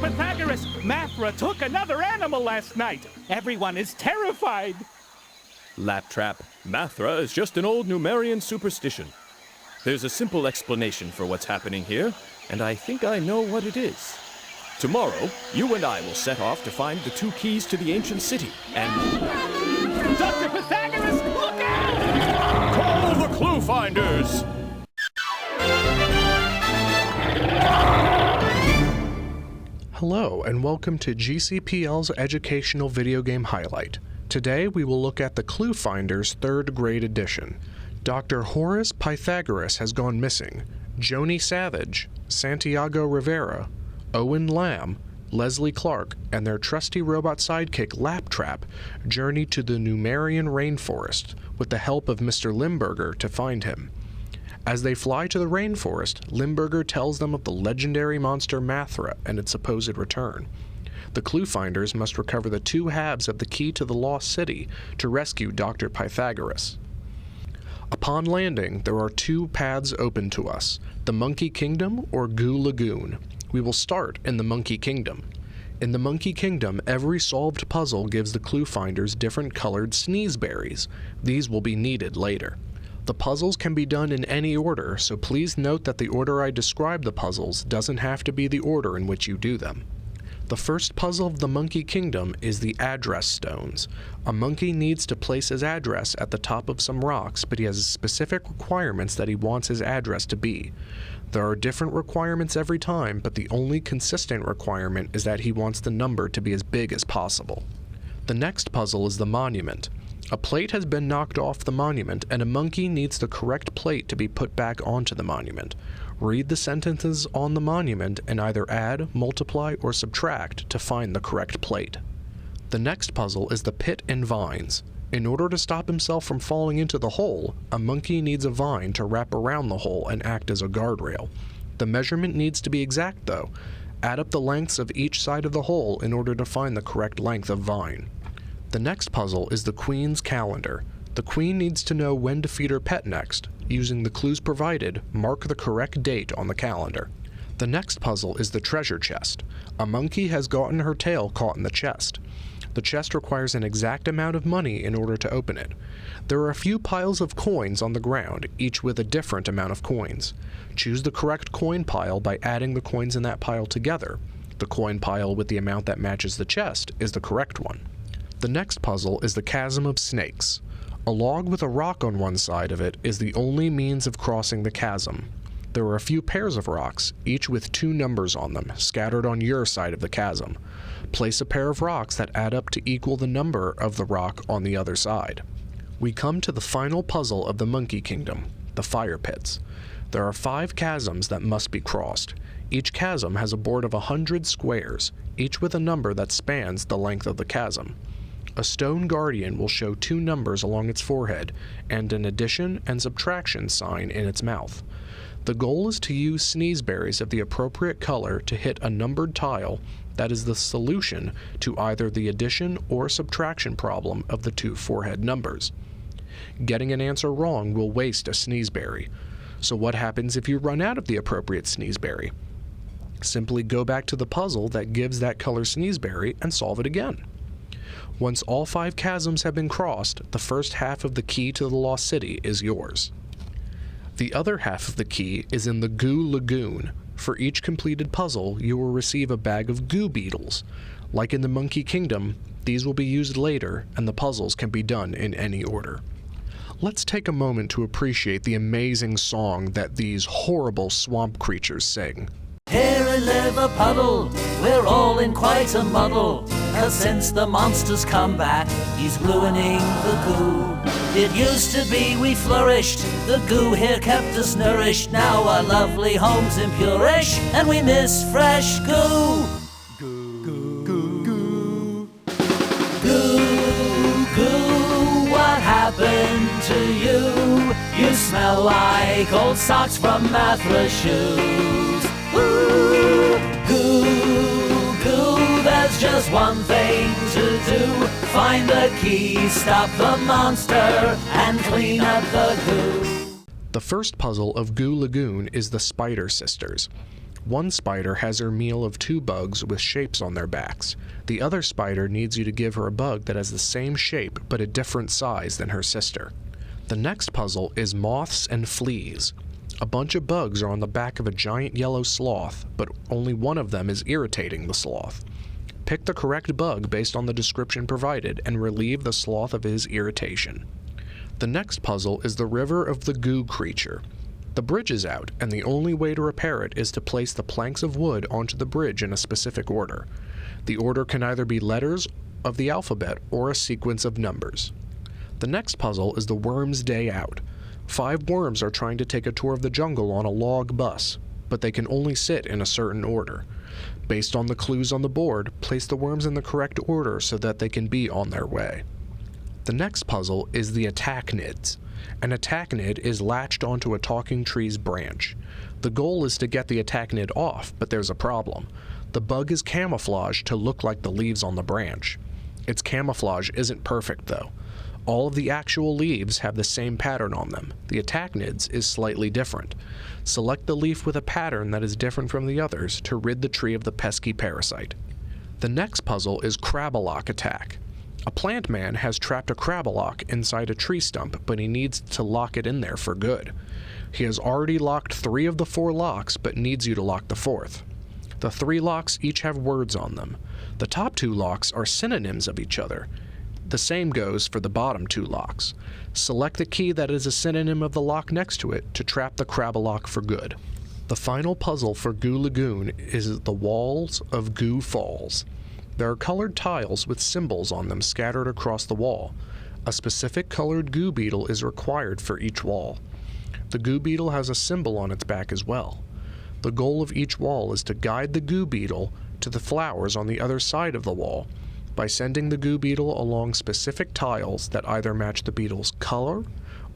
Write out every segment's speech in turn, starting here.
Pythagoras, Mathra took another animal last night. Everyone is terrified. Laptrap, Mathra is just an old Numerian superstition. There's a simple explanation for what's happening here, and I think I know what it is. Tomorrow, you and I will set off to find the 2 keys to the ancient city, and... Dr. Pythagoras, look out! Call the ClueFinders! Hello, and welcome to GCPL's Educational Video Game Highlight. Today, we will look at the ClueFinders 3rd grade edition. Dr. Horace Pythagoras has gone missing. Joni Savage, Santiago Rivera, Owen Lamb, Leslie Clark, and their trusty robot sidekick Laptrap journey to the Numerian rainforest with the help of Mr. Limburger to find him. As they fly to the rainforest, Limburger tells them of the legendary monster Mathra and its supposed return. The ClueFinders must recover the 2 halves of the key to the lost city to rescue Dr. Pythagoras. Upon landing, there are 2 paths open to us, the Monkey Kingdom or Goo Lagoon. We will start in the Monkey Kingdom. In the Monkey Kingdom, every solved puzzle gives the ClueFinders different colored sneezeberries. These will be needed later. The puzzles can be done in any order, so please note that the order I describe the puzzles doesn't have to be the order in which you do them. The first puzzle of the Monkey Kingdom is the address stones. A monkey needs to place his address at the top of some rocks, but he has specific requirements that he wants his address to be. There are different requirements every time, but the only consistent requirement is that he wants the number to be as big as possible. The next puzzle is the monument. A plate has been knocked off the monument, and a monkey needs the correct plate to be put back onto the monument. Read the sentences on the monument and either add, multiply, or subtract to find the correct plate. The next puzzle is the pit and vines. In order to stop himself from falling into the hole, a monkey needs a vine to wrap around the hole and act as a guardrail. The measurement needs to be exact, though. Add up the lengths of each side of the hole in order to find the correct length of vine. The next puzzle is the Queen's calendar. The Queen needs to know when to feed her pet next. Using the clues provided, mark the correct date on the calendar. The next puzzle is the treasure chest. A monkey has gotten her tail caught in the chest. The chest requires an exact amount of money in order to open it. There are a few piles of coins on the ground, each with a different amount of coins. Choose the correct coin pile by adding the coins in that pile together. The coin pile with the amount that matches the chest is the correct one. The next puzzle is the Chasm of Snakes. A log with a rock on one side of it is the only means of crossing the chasm. There are a few pairs of rocks, each with 2 numbers on them, scattered on your side of the chasm. Place a pair of rocks that add up to equal the number of the rock on the other side. We come to the final puzzle of the Monkey Kingdom, the fire pits. There are 5 chasms that must be crossed. Each chasm has a board of 100 squares, each with a number that spans the length of the chasm. A stone guardian will show 2 numbers along its forehead and an addition and subtraction sign in its mouth. The goal is to use sneezeberries of the appropriate color to hit a numbered tile that is the solution to either the addition or subtraction problem of the 2 forehead numbers. Getting an answer wrong will waste a sneezeberry. So what happens if you run out of the appropriate sneezeberry? Simply go back to the puzzle that gives that color sneezeberry and solve it again. Once all 5 chasms have been crossed, the first half of the key to the lost city is yours. The other half of the key is in the Goo Lagoon. For each completed puzzle, you will receive a bag of goo beetles. Like in the Monkey Kingdom, these will be used later, and the puzzles can be done in any order. Let's take a moment to appreciate the amazing song that these horrible swamp creatures sing. Here in Liverpuddle, we're all in quite a muddle, 'cause since the monster's come back, he's ruining the goo. It used to be we flourished, the goo here kept us nourished. Now our lovely home's impurish, and we miss fresh goo. Goo, goo, goo. Goo, goo, what happened to you? You smell like old socks from Mathra's shoes. Ooh, goo, goo, there's just one thing to do. Find the key, stop the monster, and clean up the goo. The first puzzle of Goo Lagoon is the Spider Sisters. One spider has her meal of 2 bugs with shapes on their backs. The other spider needs you to give her a bug that has the same shape but a different size than her sister. The next puzzle is moths and fleas. A bunch of bugs are on the back of a giant yellow sloth, but only one of them is irritating the sloth. Pick the correct bug based on the description provided and relieve the sloth of his irritation. The next puzzle is the River of the Goo creature. The bridge is out, and the only way to repair it is to place the planks of wood onto the bridge in a specific order. The order can either be letters of the alphabet or a sequence of numbers. The next puzzle is the Worm's Day Out. 5 worms are trying to take a tour of the jungle on a log bus, but they can only sit in a certain order. Based on the clues on the board, place the worms in the correct order so that they can be on their way. The next puzzle is the Attacknids. An Attacknid is latched onto a talking tree's branch. The goal is to get the Attacknid off, but there's a problem. The bug is camouflaged to look like the leaves on the branch. Its camouflage isn't perfect though. All of the actual leaves have the same pattern on them. The Attacknids is slightly different. Select the leaf with a pattern that is different from the others to rid the tree of the pesky parasite. The next puzzle is Crabalock Attack. A plant man has trapped a Crabalock inside a tree stump, but he needs to lock it in there for good. He has already locked 3 of the 4 locks, but needs you to lock the 4th. The 3 locks each have words on them. The top 2 locks are synonyms of each other. The same goes for the bottom 2 locks. Select the key that is a synonym of the lock next to it to trap the Crabalock for good. The final puzzle for Goo Lagoon is the Walls of Goo Falls. There are colored tiles with symbols on them scattered across the wall. A specific colored goo beetle is required for each wall. The goo beetle has a symbol on its back as well. The goal of each wall is to guide the goo beetle to the flowers on the other side of the wall by sending the goo beetle along specific tiles that either match the beetle's color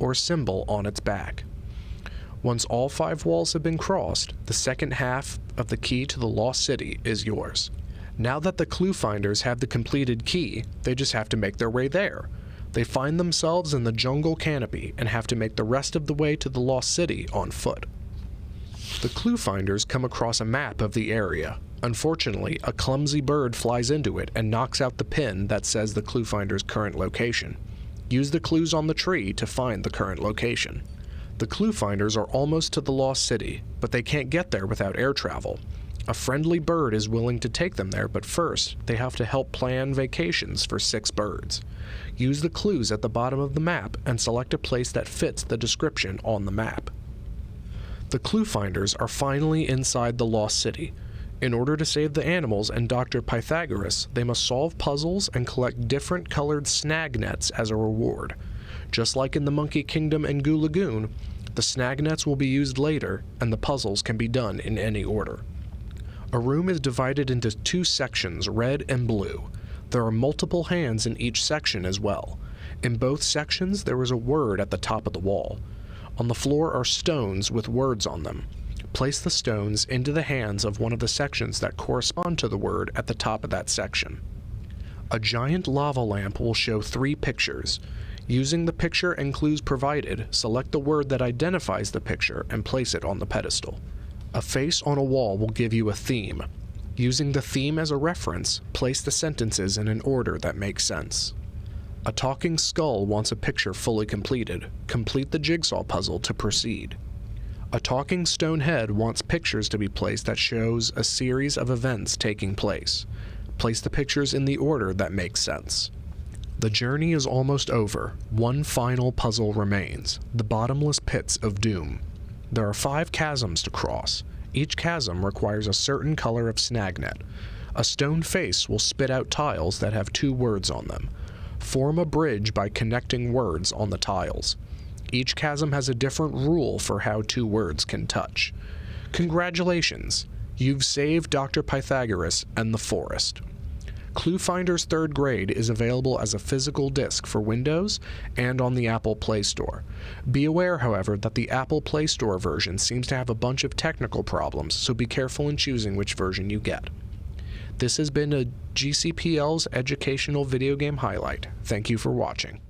or symbol on its back. Once all 5 walls have been crossed, the second half of the key to the Lost City is yours. Now that the ClueFinders have the completed key, they just have to make their way there. They find themselves in the jungle canopy and have to make the rest of the way to the Lost City on foot. The ClueFinders come across a map of the area. Unfortunately, a clumsy bird flies into it and knocks out the pin that says the ClueFinders' current location. Use the clues on the tree to find the current location. The ClueFinders are almost to the Lost City, but they can't get there without air travel. A friendly bird is willing to take them there, but first, they have to help plan vacations for 6 birds. Use the clues at the bottom of the map and select a place that fits the description on the map. The ClueFinders are finally inside the Lost City. In order to save the animals and Dr. Pythagoras, they must solve puzzles and collect different colored snag nets as a reward. Just like in the Monkey Kingdom and Goo Lagoon, the snag nets will be used later, and the puzzles can be done in any order. A room is divided into 2 sections, red and blue. There are multiple hands in each section as well. In both sections, there is a word at the top of the wall. On the floor are stones with words on them. Place the stones into the hands of one of the sections that correspond to the word at the top of that section. A giant lava lamp will show 3 pictures. Using the picture and clues provided, select the word that identifies the picture and place it on the pedestal. A face on a wall will give you a theme. Using the theme as a reference, place the sentences in an order that makes sense. A talking skull wants a picture fully completed. Complete the jigsaw puzzle to proceed. A talking stone head wants pictures to be placed that shows a series of events taking place. Place the pictures in the order that makes sense. The journey is almost over. One final puzzle remains: the bottomless pits of doom. There are 5 chasms to cross. Each chasm requires a certain color of snagnet. A stone face will spit out tiles that have 2 words on them. Form a bridge by connecting words on the tiles. Each chasm has a different rule for how 2 words can touch. Congratulations! You've saved Dr. Pythagoras and the forest. ClueFinders 3rd Grade is available as a physical disc for Windows and on the Apple Play Store. Be aware, however, that the Apple Play Store version seems to have a bunch of technical problems, so be careful in choosing which version you get. This has been a GCPL's educational video game highlight. Thank you for watching.